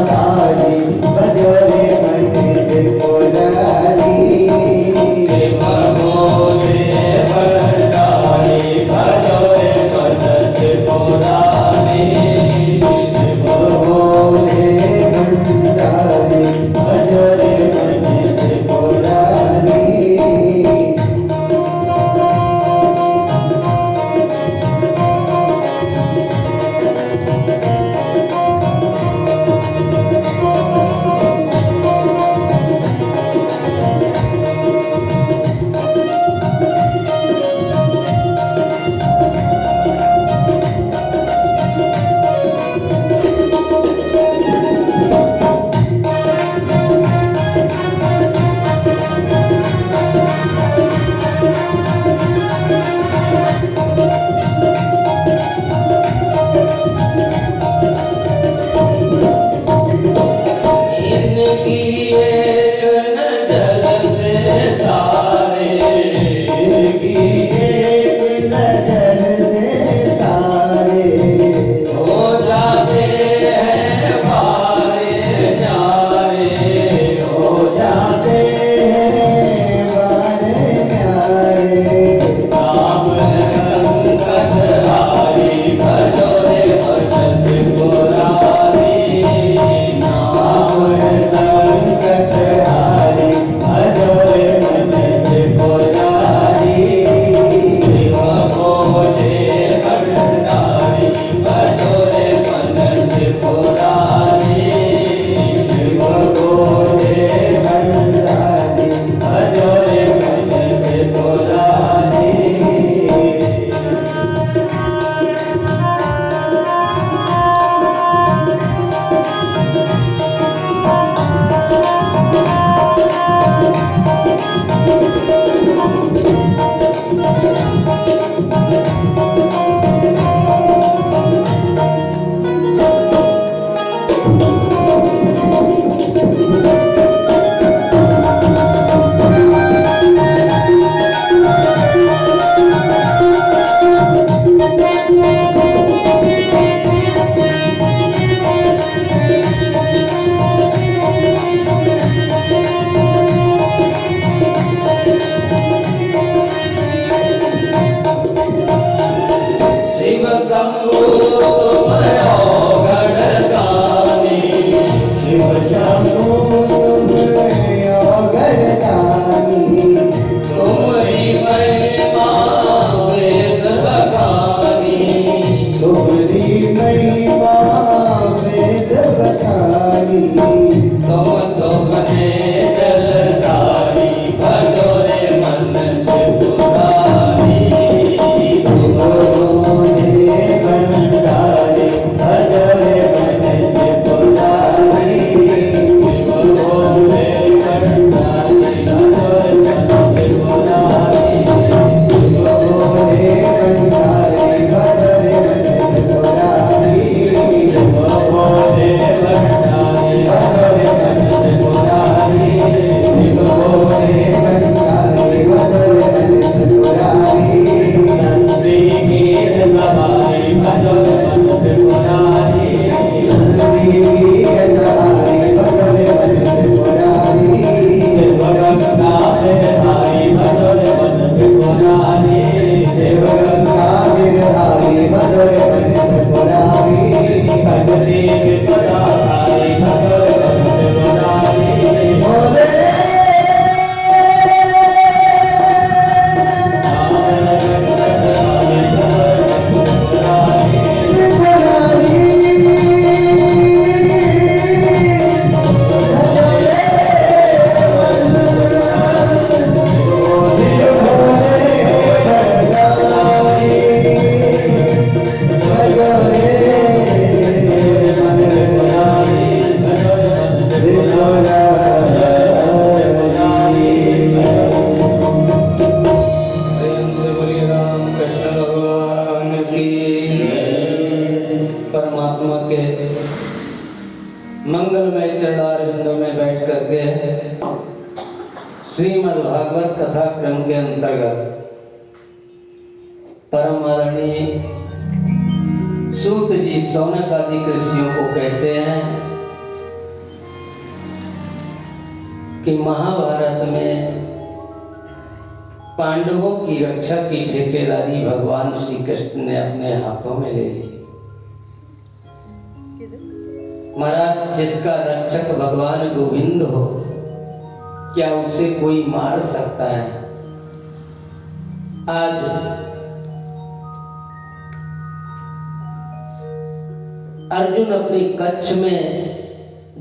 सारी बजोरे मन त्रिपुरारी शिव भोले भंडारी बजोरे मन त्रिपुरारी शिव भोले भंडारी बजोरे मन त्रिपुरारी इनकी एक नजर से सारे इनकी एक नजर से सारे हो जाते हैं भारे न्यारे हो जाते हैं बारे न्यारे राम संकट हारी भजोरे मन त्रिपुरारी नाम है संकट हारी भजोरे मन त्रिपुरारी शिव भोले भंडारी भजोरे मन त्रिपुरारी शिव भोले भंडारी भजोरे मन त्रिपुरारी शिव शंभु तुम गणगानी शिव शंभु योगदानी तुम्हारी महिमा वेद बखानी तुम्हारी महिमा वेद बतानी तुम तो बने जलधारी भजोरे मन त्रिपुरारी शिव भोले भंडारी भजोरे मन त्रिपुरारी शिव भोले भंडारी भजोरे मन त्रिपुरारी शिव भोले भंडारी भजोरे मन त्रिपुरारी शिव भोले भंडारी भजोरे मन त्रिपुरारी शिव भोले भंडारी भजोरे मन त्रिपुरारी नंदी की सवारी भजोरे मन त्रिपुरारी नंदी की सवारी भजोरे मन त्रिपुरारी शिव गंगा धारी भजोरे मन त्रिपुरारी शिव गंगा गिरधारी भजोरे मन त्रिपुरारी भजती सदाधारी भजोरे मन त्रिपुरारी भोले परमात्मा के मंगलमय चरणारविंदों में बैठ करके श्रीमद् भागवत कथा क्रम के अंतर्गत परम आदरणीय सूत जी शौनक आदि ऋषियों को कहते हैं कि महाभारत में पांडवों की रक्षा की ठेकेदारी भगवान श्री कृष्ण ने अपने हाथों में ले ली। महाराज, जिसका रक्षक भगवान गोविंद हो, क्या उसे कोई मार सकता है? आज अर्जुन अपनी कच्छ में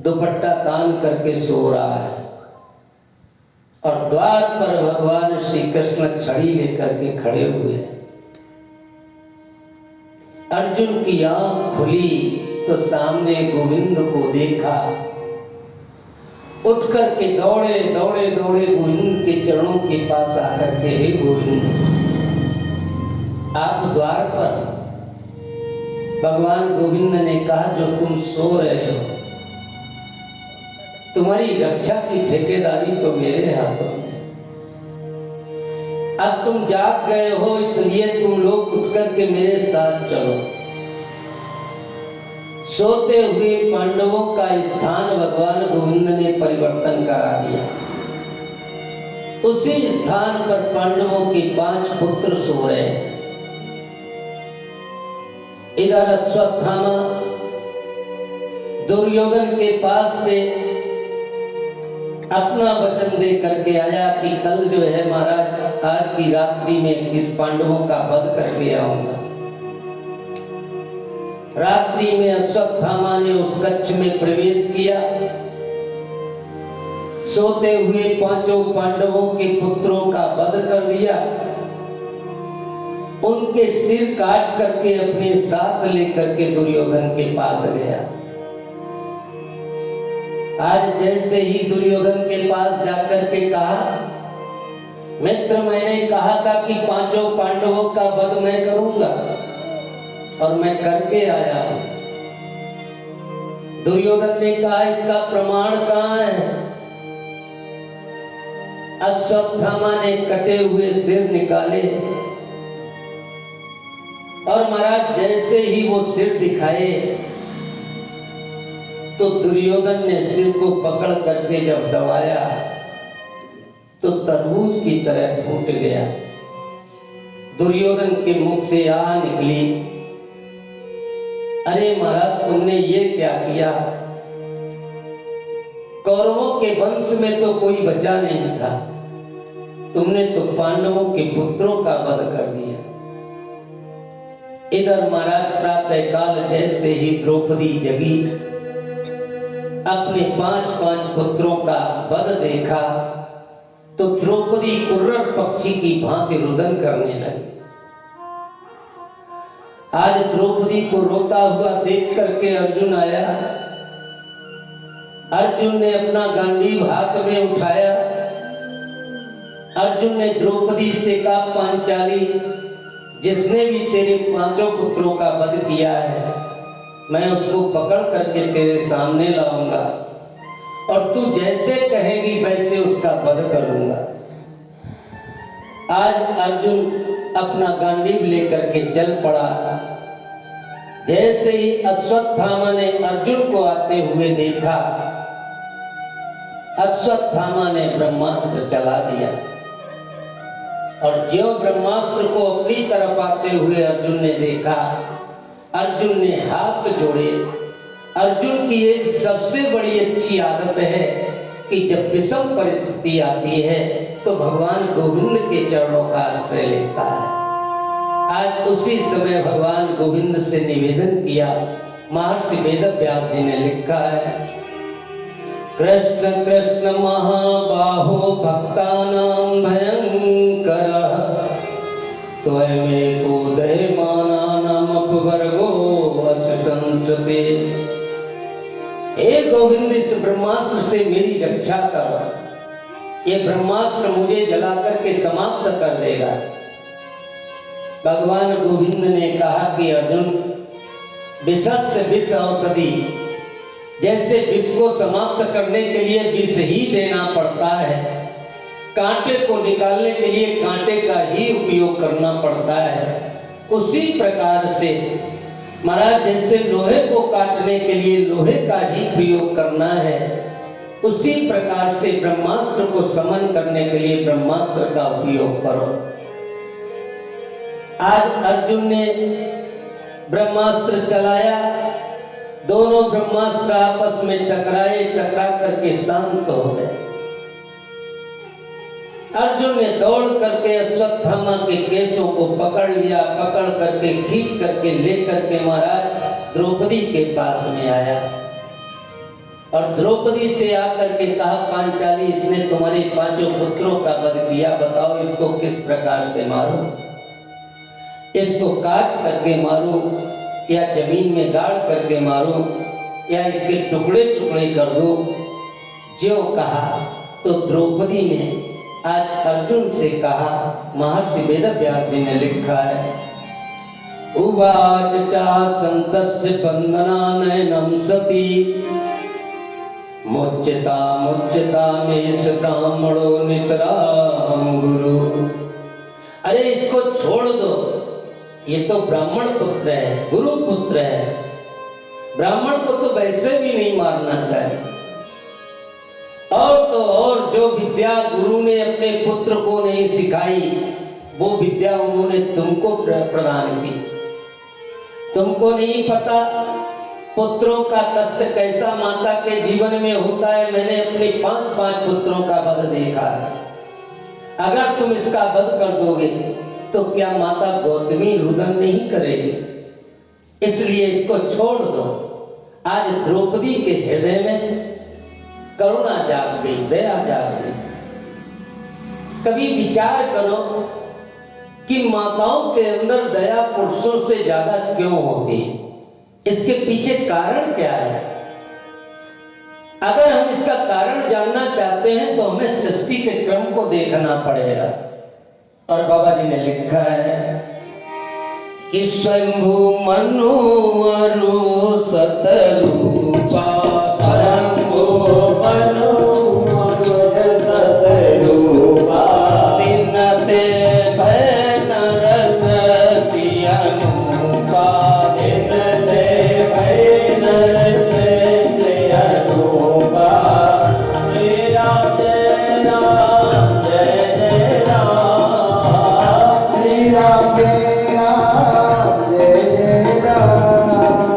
दुपट्टा तान करके सो रहा है और द्वार पर भगवान श्री कृष्ण छड़ी लेकर के खड़े हुए हैं। अर्जुन की आंख खुली तो सामने गोविंद को देखा। उठ करके दौड़े दौड़े दौड़े गोविंद के चरणों के पास आकर के, हे गोविंद, आप द्वार पर। भगवान गोविंद ने कहा, जो तुम सो रहे हो, तुम्हारी रक्षा की ठेकेदारी तो मेरे हाथों में। अब तुम जाग गए हो, इसलिए तुम लोग उठ करके मेरे साथ चलो। सोते हुए पांडवों का स्थान भगवान गोविंद ने परिवर्तन करा दिया। उसी स्थान पर पांडवों के 5 पुत्र सो रहे हैं। इधर अश्वत्थामा दुर्योधन के पास से अपना वचन दे करके आया कि कल जो है महाराज, आज की रात्रि में किस पांडवों का वध करके आऊंगा। रात्रि में अश्वत्थामा ने उस कक्ष में प्रवेश किया। सोते हुए 5 पांडवों के पुत्रों का वध कर दिया। उनके सिर काट करके अपने साथ लेकर के दुर्योधन के पास गया। आज जैसे ही दुर्योधन के पास जाकर के कहा, मित्र, मैंने कहा था कि 5 पांडवों का वध मैं करूंगा और मैं करके आया हूं। दुर्योधन ने कहा, इसका प्रमाण कहां है? अश्वत्थामा ने कटे हुए सिर निकाले और महाराज जैसे ही वो सिर दिखाए तो दुर्योधन ने सिर को पकड़ करके जब दबाया तो तरबूज की तरह फूट गया। दुर्योधन के मुख से आ निकली, अरे महाराज, तुमने ये क्या किया? कौरवों के वंश में तो कोई बचा नहीं था, तुमने तो पांडवों के पुत्रों का वध कर दिया। इधर महाराज प्रातः काल जैसे ही द्रौपदी जगी, अपने 5 पुत्रों का वध देखा तो द्रौपदी कुर्रर पक्षी की भांति रुदन करने लगी। आज द्रौपदी को रोता हुआ देख करके अर्जुन आया। अर्जुन ने अपना गांडीव हाथ में उठाया। अर्जुन ने द्रौपदी से कहा, पांचाली, जिसने भी तेरे 5 पुत्रों का वध किया है, मैं उसको पकड़ करके तेरे सामने लाऊंगा और तू जैसे कहेगी वैसे उसका वध करूंगा। आज अर्जुन अपना गांडीव लेकर के चल पड़ा। जैसे ही अश्वत्थामा ने अर्जुन को आते हुए देखा, अश्वत्थामा ने ब्रह्मास्त्र चला दिया और ज्यों ब्रह्मास्त्र को अपनी तरफ आते हुए अर्जुन ने देखा, अर्जुन ने हाथ जोड़े। अर्जुन की एक सबसे बड़ी अच्छी आदत है कि जब विषम परिस्थिति आती है तो भगवान गोविंद के चरणों का आश्रय लेता है। आज उसी समय भगवान गोविंद से निवेदन किया। महर्षि वेदव्यास जी ने लिखा है, कृष्ण कृष्ण महाबाहो भक्तानां भयंकरः त्वमेको दयमानानां अपवर्गो अस्य संस्कृते। हे गोविंद, इस ब्रह्मास्त्र से मेरी रक्षा करो। ये ब्रह्मास्त्र मुझे जलाकर के समाप्त कर देगा। भगवान गोविंद ने कहा कि अर्जुन, विषस्य विष औषधि, जैसे विष को समाप्त करने के लिए विष ही देना पड़ता है, कांटे को निकालने के लिए कांटे का ही उपयोग करना पड़ता है, उसी प्रकार से महाराज जैसे लोहे को काटने के लिए लोहे का ही प्रयोग करना है, उसी प्रकार से ब्रह्मास्त्र को समन करने के लिए ब्रह्मास्त्र का उपयोग करो। आज अर्जुन ने ब्रह्मास्त्र चलाया, दोनों ब्रह्मास्त्र आपस में टकराए, टकरा करके शांत हो गए। अर्जुन ने दौड़ करके अश्वत्थामा के केशों को पकड़ लिया, पकड़ करके खींच करके लेकर के महाराज द्रौपदी के पास में आया और द्रौपदी से आकर के कहा, पांचाली इसने तुम्हारे 5 पुत्रों का वध किया, बताओ इसको किस प्रकार से मारूं? इसको काट करके मारूं या जमीन में गाड़ करके मारूं या इसके टुकड़े टुकड़े कर दूं? ज्यों कहा तो द्रौपदी ने आज अर्जुन से कहा, महर्षि वेदव्यास जी ने लिखा है, उवाच चासन्तस्य बन्धनानयनं सती मुच्यता मुच्यता मेष ब्राह्मणो नितराम गुरु। अरे इसको छोड़ दो, ये तो ब्राह्मण पुत्र है, गुरु पुत्र है, ब्राह्मण को तो वैसे भी नहीं मारना चाहिए। और तो और जो विद्या गुरु ने अपने पुत्र को नहीं सिखाई, वो विद्या उन्होंने तुमको प्रदान की। तुमको नहीं पता पुत्रों का कष्ट कैसा माता के जीवन में होता है। मैंने अपने 5 पुत्रों का वध देखा है। अगर तुम इसका वध कर दोगे तो क्या माता गौतमी रुदन नहीं करेगी? इसलिए इसको छोड़ दो। आज द्रौपदी के हृदय में करुणा जाग गई, दया जाग गई। कभी विचार करो कि माताओं के अंदर दया पुरुषों से ज्यादा क्यों होती है? इसके पीछे कारण क्या है? अगर हम इसका कारण जानना चाहते हैं तो हमें सृष्टि के क्रम को देखना पड़ेगा। और बाबा जी ने लिखा है कि स्वयंभू मनु अरु सतरूपा, स्वयंभू मनु अरु सतरूपा, तिन्नते भय नर सृष्टि अनुपा, तिन्नते भय नर सृष्टि अनुपा। श्री राम जय राम जय जय राम, श्री राम जय राम जय जय राम,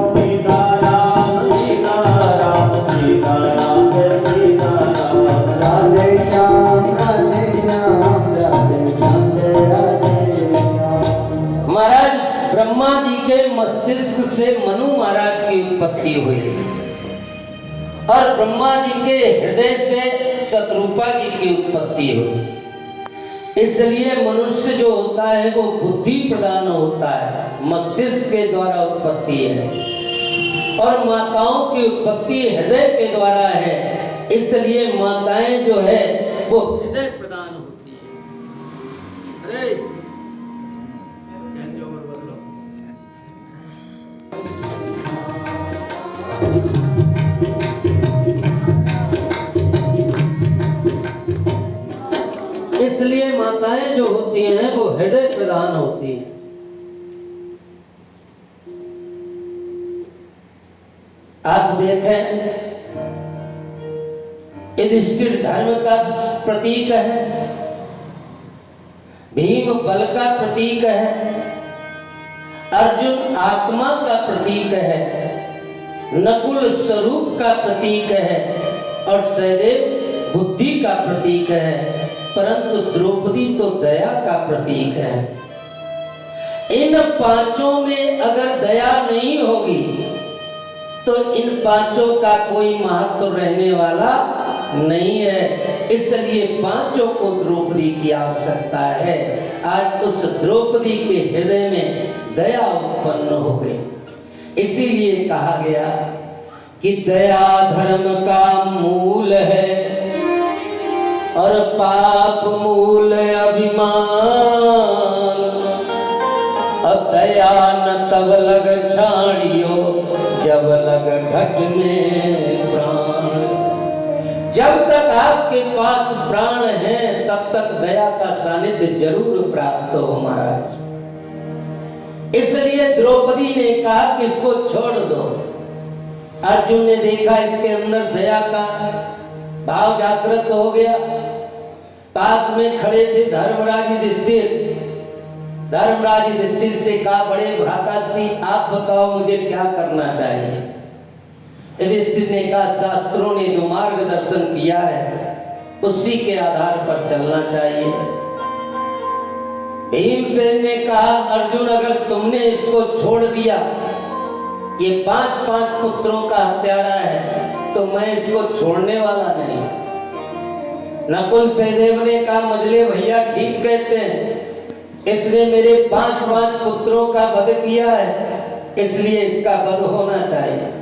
सीता राम सीता राम सीता राम जय सीता राम। राधे श्याम राधे श्याम राधे श्याम जय राधे श्याम। महाराज ब्रह्मा जी के मस्तिष्क से मनु महाराज की उत्पत्ति हुई और ब्रह्मा जी के हृदय से शत्रुपा जी की उत्पत्ति हुई। इसलिए मनुष्य जो होता है वो बुद्धि प्रदान होता है, मस्तिष्क के द्वारा उत्पत्ति है, और माताओं की उत्पत्ति हृदय के द्वारा है। इसलिए माताएं जो है वो हृदय प्रदान होती है। अरे चेंज ओवर बदलो। इसलिए माताएं जो होती हैं वो हृदय प्रदान होती हैं। आप देखें, युधिष्ठिर धर्म का प्रतीक है, भीम बल का प्रतीक है, अर्जुन आत्मा का प्रतीक है, नकुल स्वरूप का प्रतीक है और सहदेव बुद्धि का प्रतीक है, परंतु द्रौपदी तो दया का प्रतीक है। इन 5 में अगर दया नहीं होगी तो इन 5 का कोई महत्व रहने वाला नहीं है। इसलिए 5 को द्रौपदी की आवश्यकता है। आज उस द्रौपदी के हृदय में दया उत्पन्न हो गई। इसीलिए कहा गया कि दया धर्म का मूल है और पाप मूल अभिमान, दया न तब लग छाड़ियो जब लग घट में प्राण। जब तक आपके पास प्राण है तब तक दया का सानिध्य जरूर प्राप्त हो महाराज। इसलिए द्रौपदी ने कहा कि इसको छोड़ दो। अर्जुन ने देखा इसके अंदर दया का भाव जागृत हो गया। पास में खड़े थे धर्मराज युधिष्ठिर। धर्मराज युधिष्ठिर से कहा, बड़े भ्राताश्री आप बताओ मुझे क्या करना चाहिए। युधिष्ठिर ने कहा, शास्त्रों ने जो मार्गदर्शन किया है उसी के आधार पर चलना चाहिए। भीमसेन ने कहा, अर्जुन अगर तुमने इसको छोड़ दिया, ये 5 पुत्रों का हत्यारा है, तो मैं इसको छोड़ने वाला नहीं। नकुल सहदेव ने कहा, मजले भैया ठीक कहते हैं, इसने मेरे 5 पुत्रों का वध किया है, इसलिए इसका वध होना चाहिए।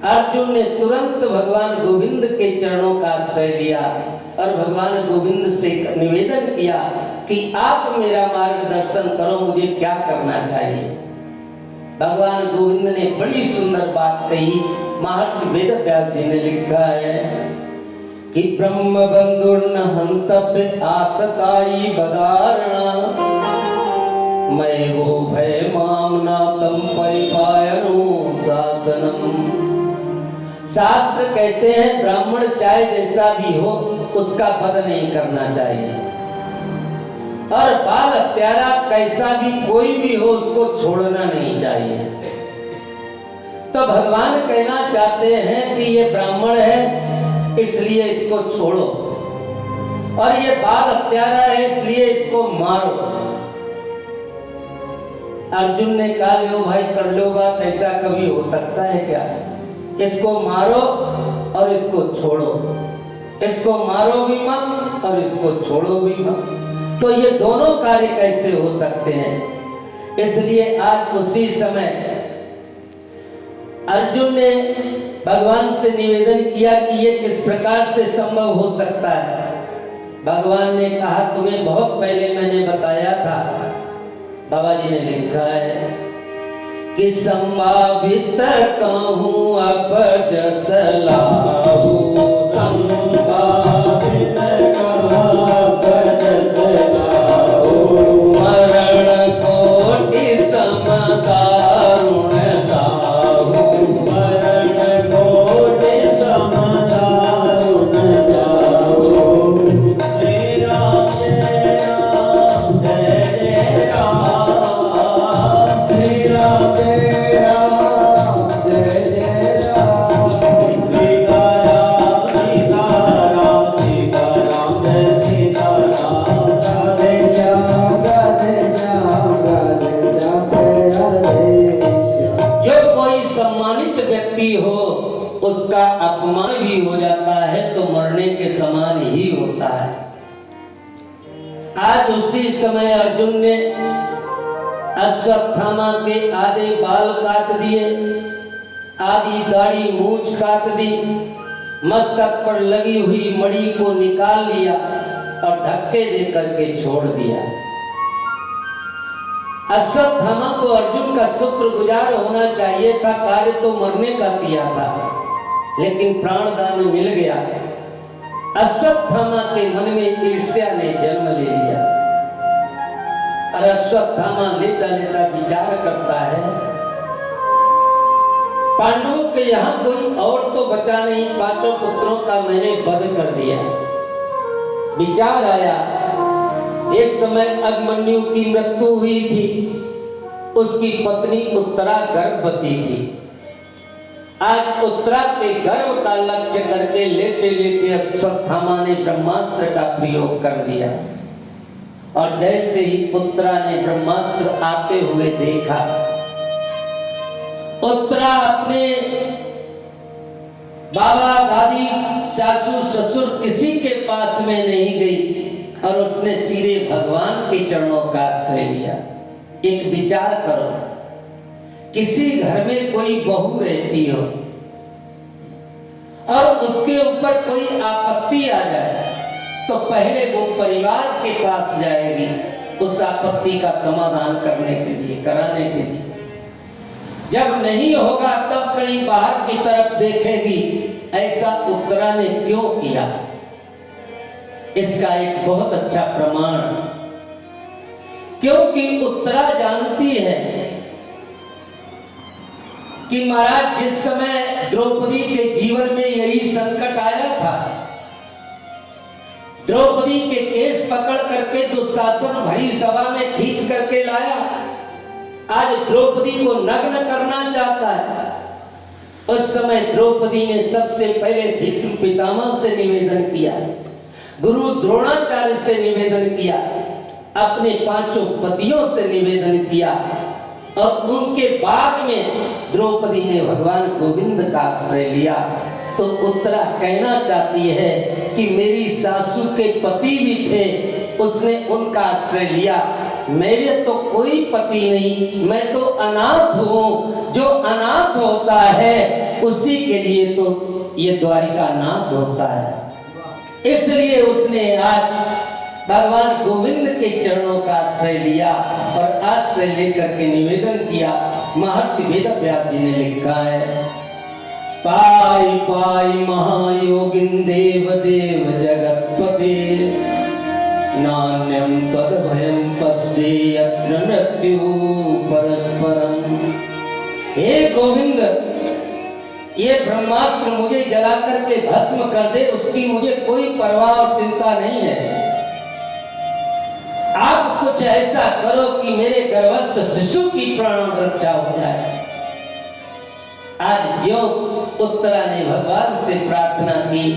अर्जुन ने तुरंत भगवान गोविंद के चरणों का आश्रय लिया और भगवान गोविंद से निवेदन किया कि आप मेरा मार्गदर्शन करो, मुझे क्या करना चाहिए। भगवान गोविंद ने बड़ी सुंदर बात कही। महर्षि वेदव्यास जी ने लिखा है कि ब्रह्म बंधुर्न हंतव्य आतताई बदारणा मैं वो भय मामना तम परिपायनो शासनम। शास्त्र कहते हैं ब्राह्मण चाहे जैसा भी हो उसका वध नहीं करना चाहिए, और बाल हत्यारा कैसा भी कोई भी हो उसको छोड़ना नहीं चाहिए। तो भगवान कहना चाहते हैं कि ये ब्राह्मण है इसलिए इसको छोड़ो, और ये बाल हत्यारा है इसलिए इसको मारो। अर्जुन ने कहा, लो भाई कर लो बात, ऐसा कभी हो सकता है क्या? इसको मारो और इसको छोड़ो, इसको मारो भी मत और इसको छोड़ो भी मत। तो ये दोनों कार्य कैसे हो सकते हैं? इसलिए आज उसी समय अर्जुन ने भगवान से निवेदन किया कि ये किस प्रकार से संभव हो सकता है। भगवान ने कहा, तुम्हें बहुत पहले मैंने बताया था, बाबा जी ने लिखा है कि संभावित कहूँ अपजस लाहू, संभावित कहूँ अपजस लाहू, मरण कोटि सम दारुण दाहू, मरण कोटि सम दारुण दाहू। श्री राम जय राम जय जय राम, श्री राम जय राम जय जय राम, सीता राम सीता राम सीता राम जय सीता राम, राधे श्याम राधे श्याम राधे श्याम राधे श्याम। जो कोई सम्मानित व्यक्ति हो उसका अपमान भी हो जाता है तो मरने के समान ही होता है। आज उसी समय अर्जुन ने अश्वत्थामा के आधे बाल काट दिए, आधी दाढ़ी मूंछ काट दी, मस्तक पर लगी हुई मणि को निकाल लिया और धक्के दे करके छोड़ दिया। अश्वत्थामा को अर्जुन का शुक्रगुजार होना चाहिए था, कार्य तो मरने का किया था लेकिन प्राणदान मिल गया। अश्वत्थामा के मन में ईर्ष्या ने जन्म ले लिया और अश्वत्थामा लेता लेता विचार करता है, पांडवों के यहाँ कोई और तो बचा नहीं, 5 पुत्रों का मैंने वध कर दिया। विचार आया, इस समय अभिमन्यु की मृत्यु हुई थी, उसकी पत्नी उत्तरा गर्भवती थी। आज उत्तरा के गर्भ का लक्ष्य करके लेटे लेटे अश्वत्थामा ने ब्रह्मास्त्र का प्रयोग कर दिया, और जैसे ही उत्तरा ने ब्रह्मास्त्र आते हुए देखा, उत्तरा अपने बाबा दादी सासू ससुर किसी के पास में नहीं गई और उसने सीधे भगवान के चरणों का आश्रय लिया। एक विचार करो, किसी घर में कोई बहू रहती हो और उसके ऊपर कोई आपत्ति आ जाए तो पहले वो परिवार के पास जाएगी उस आपत्ति का समाधान करने के लिए, कराने के लिए। जब नहीं होगा तब कहीं बाहर की तरफ देखेगी, ऐसा उत्तरा ने क्यों किया। इसका एक बहुत अच्छा प्रमाण, क्योंकि उत्तरा जानती है कि महाराज जिस समय द्रौपदी के जीवन में यही संकट आया था द्रौपदी के केस पकड़ करके दुशासन भरी सभा में खींच करके लाया। आज द्रौपदी को नग्न करना चाहता है। उस समय द्रौपदी ने सबसे पहले भीष्म पितामह से निवेदन किया, गुरु द्रोणाचार्य से निवेदन किया, अपने पांचों पतियों से निवेदन किया और उनके बाद में द्रौपदी ने भगवान गोविंद का आश्रय लिया। तो उत्तरा कहना चाहती है कि मेरी सासू के पति भी थे, उसने उनका आश्रय लिया। मेरे तो कोई पति नहीं, मैं तो अनाथ हूँ। जो अनाथ होता है उसी के लिए तो ये द्वारिका नाथ होता है। इसलिए उसने आज भगवान गोविंद के चरणों का आश्रय लिया और आश्रय लेकर के निवेदन किया। महर्षि वेदव्यास जी ने लिखा है, पाई पाई महायोगिन देव देव जगतपते, नान्यं तद भयं पश्येयत्र मृत्यु परस्परम। हे गोविंद, ये ब्रह्मास्त्र मुझे जला करके भस्म कर दे, उसकी मुझे कोई परवाह और चिंता नहीं है। आप कुछ ऐसा करो कि मेरे गर्भस्थ शिशु की प्राण रक्षा हो जाए। आज ज्यों उत्तरा ने भगवान से प्रार्थना की,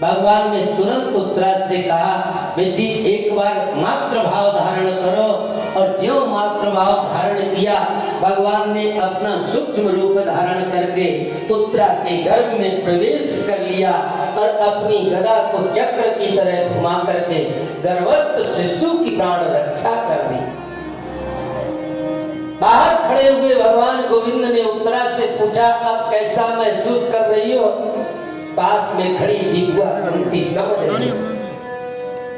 भगवान ने तुरंत उत्तरा से कहा, बेटी एक बार मातृ भाव धारण करो। और ज्यों मातृ भाव धारण किया, भगवान ने अपना सूक्ष्म रूप धारण करके उत्तरा के गर्भ में प्रवेश कर लिया और अपनी गदा को चक्र की तरह घुमा करके गर्भस्थ शिशु की प्राण रक्षा कर दी। बाहर खड़े हुए भगवान गोविंद ने उत्तरा से पूछा, अब कैसा महसूस कर रही हो? पास में खड़ी दिव्या कुंती समझ रही।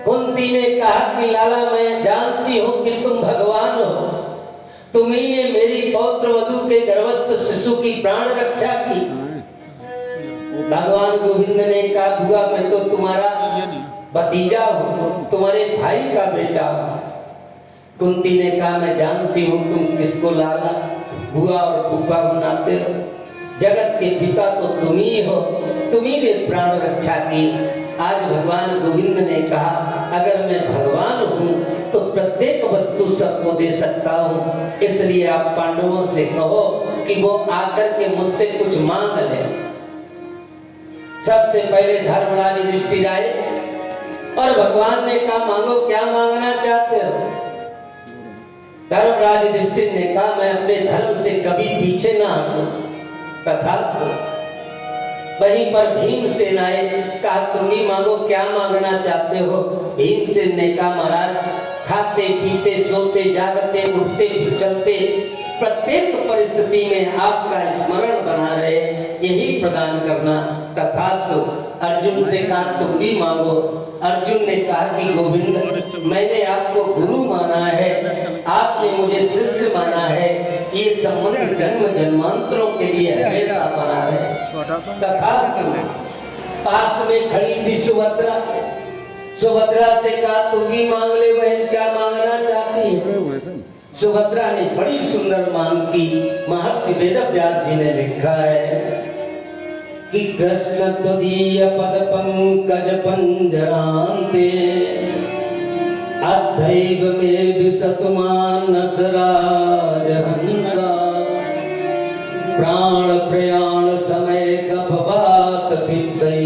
कुंती ने कहा कि लाला, मैं जानती हूँ कि तुम भगवान हो, तुम्ही ने मेरी पौत्र वधू के गर्भस्थ शिशु की प्राण रक्षा की। भगवान गोविंद ने कहा, बुआ मैं तो तुम्हारा भतीजा हूँ, तुम्हारे भाई का बेटा हूँ। कुंती ने कहा, मैं जानती हूँ तुम किसको लाला, बुआ और फूफा बनाते हो, जगत के पिता तो तुम ही हो, तुम्ही ने प्राण रक्षा की। आज भगवान गोविंद ने कहा, अगर मैं भगवान हूँ तो प्रत्येक वस्तु सबको दे सकता हूँ, इसलिए आप पांडवों से कहो कि वो आकर के मुझसे कुछ मांग ले। सबसे पहले धर्मराज युधिष्ठिर आए और भगवान ने कहा, मांगो, क्या मांगना चाहते हो? धर्मराज युधिष्ठिर ने कहा, मैं अपने धर्म से कभी पीछे ना हटूं। तथास्तु। वहीं पर भीमसेन आए, कहा तुम भी मांगो, क्या मांगना चाहते हो? भीमसेन ने कहा, महाराज खाते पीते सोते जागते उठते चलते प्रत्येक परिस्थिति में आपका स्मरण बना रहे, यही प्रदान करना। तथास्तु। अर्जुन से कहा, तुम भी मांगो। अर्जुन ने कहा कि गोविंद, मैंने आपको गुरु माना है, आपने मुझे शिष्य माना है, ये संबंध जन्म जन्मांतरों के लिए हमेशा बना रहे। तथास्तु। पास में खड़ी थी सुभद्रा। सुभद्रा से कहा, तुम भी मांग ले बहन, क्या मांगना चाहती है? सुभद्रा ने बड़ी सुंदर मांग की। महर्षि वेदव्यास जी ने लिखा है कि कृष्ण त्वदीय पद पंकज पंजरान्ते, अद्यैव मे विशतु मानस राजहंसा, प्राण प्रयाण समय कपवात पित्तै,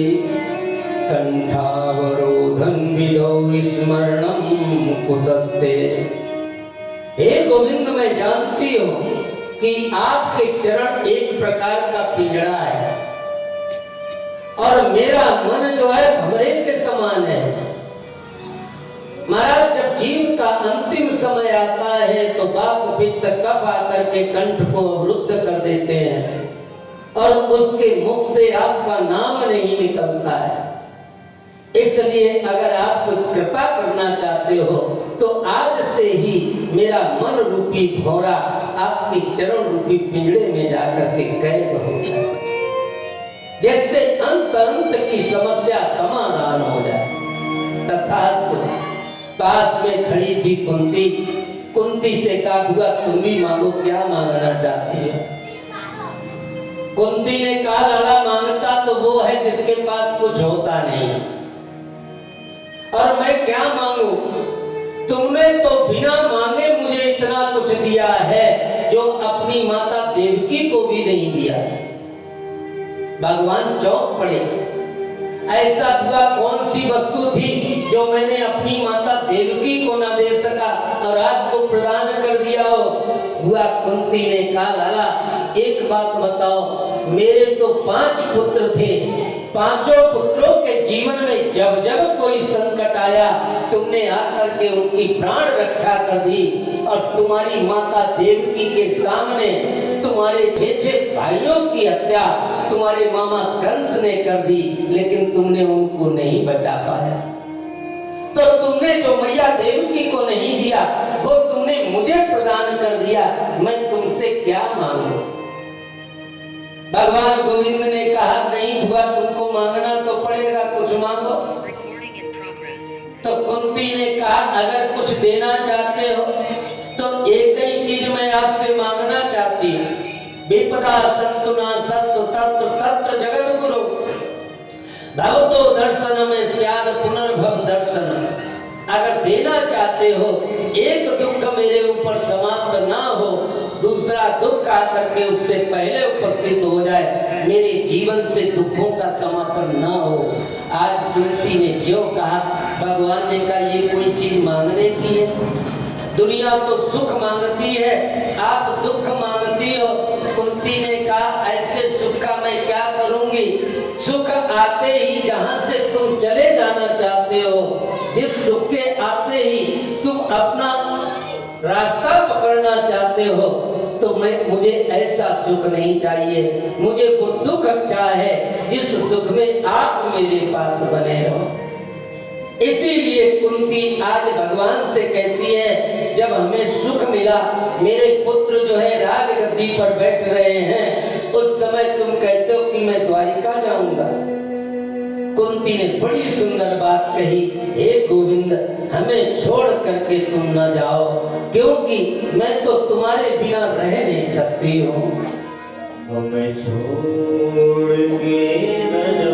कंठावरोधन विदौ स्मरणं कुतस्ते। हे गोविंद, मैं जानती हूँ कि आपके चरण एक प्रकार का पिंजड़ा है और मेरा मन जो है भंवरे के समान है। महाराज, जब जीव का अंतिम समय आता है तो वाक पित्त कफ आकर के कंठ को अवरुद्ध कर देते हैं और उसके मुख से आपका नाम नहीं निकलता है। इसलिए अगर आप कुछ कृपा करना चाहते हो तो आज से ही मेरा मन रूपी भौरा आपके चरण रूपी पिंजड़े में जाकर के कैद हो जाए, जिससे अंत अंत की समस्या समाधान हो जाए। तथास्तु। पास में खड़ी थी कुंती। कुंती से कहा, बुआ तुम भी मांगो, क्या मांगना चाहती है? कुंती ने कहा, लाला मांगता तो वो है जिसके पास कुछ होता नहीं और मैं क्या मांगू? तुमने तो बिना मांगे मुझे इतना कुछ दिया है जो अपनी माता देवकी को भी नहीं दिया। भगवान चौंक पड़े, ऐसा बुआ कौन सी वस्तु थी जो मैंने अपनी माता देवकी को ना दे सका और आपको प्रदान कर दिया हो? बुआ कुंती ने कहा, लाला एक बात बताओ, मेरे तो 5 पुत्र थे, 5 पुत्रों के जीवन में जब जब कोई संकट आया तुमने आकर के उनकी प्राण रक्षा कर दी, और तुम्हारी माता देवकी के सामने तुम्हारे 6 भाइयों की हत्या तुम्हारे मामा कंस ने कर दी, लेकिन तुमने उनको नहीं बचा पाया। तो तुमने जो मैया देवकी को नहीं दिया वो तुमने मुझे प्रदान कर दिया, मैं तुमसे क्या मांगू? भगवान गोविंद ने कहा, नहीं बुआ तुमको मांगना तो पड़ेगा, कुछ मांगो। तो कुंती ने कहा, अगर कुछ देना चाहते हो तो एक ही चीज मैं आपसे मांगना चाहती हूँ, विपदा संतुना सत्व तत्व तत्र जगत गुरु भवतो दर्शन में स्याद पुनर्भव दर्शन। अगर देना चाहते हो, एक दुख मेरे ऊपर समाप्त ना हो, दूसरा दुख आकर के उससे पहले उपस्थित हो जाए, मेरे जीवन से दुखों का समापन ना हो। आज कुंती ने जो कहा, भगवान ने कहा ये कोई चीज मांगने की है? दुनिया तो सुख मांगती है, आप दुख मांगती हो। कुंती ने कहा, ऐसे सुख का मैं क्या करूंगी? सुख आते ही जहां से तुम चले जाना चाहते हो, जिस सुख के आते ही तुम अपना रास्ता पकड़ना चाहते हो, तो मुझे ऐसा सुख नहीं चाहिए। मुझे वो दुख अच्छा है जिस दुख में आप मेरे पास बने रहो। इसीलिए कुंती आज भगवान से कहती है, जब हमें सुख मिला, मेरे पुत्र जो है राजगद्दी पर बैठ रहे हैं, उस समय तुम कहते हो कि मैं द्वारिका जाऊंगा। कुंती ने बड़ी सुंदर बात कही, हे गोविंद हमें छोड़ करके तुम न जाओ, क्योंकि मैं तो तुम्हारे बिना रह नहीं सकती हूँ। हमें छोड़ के न जाओ।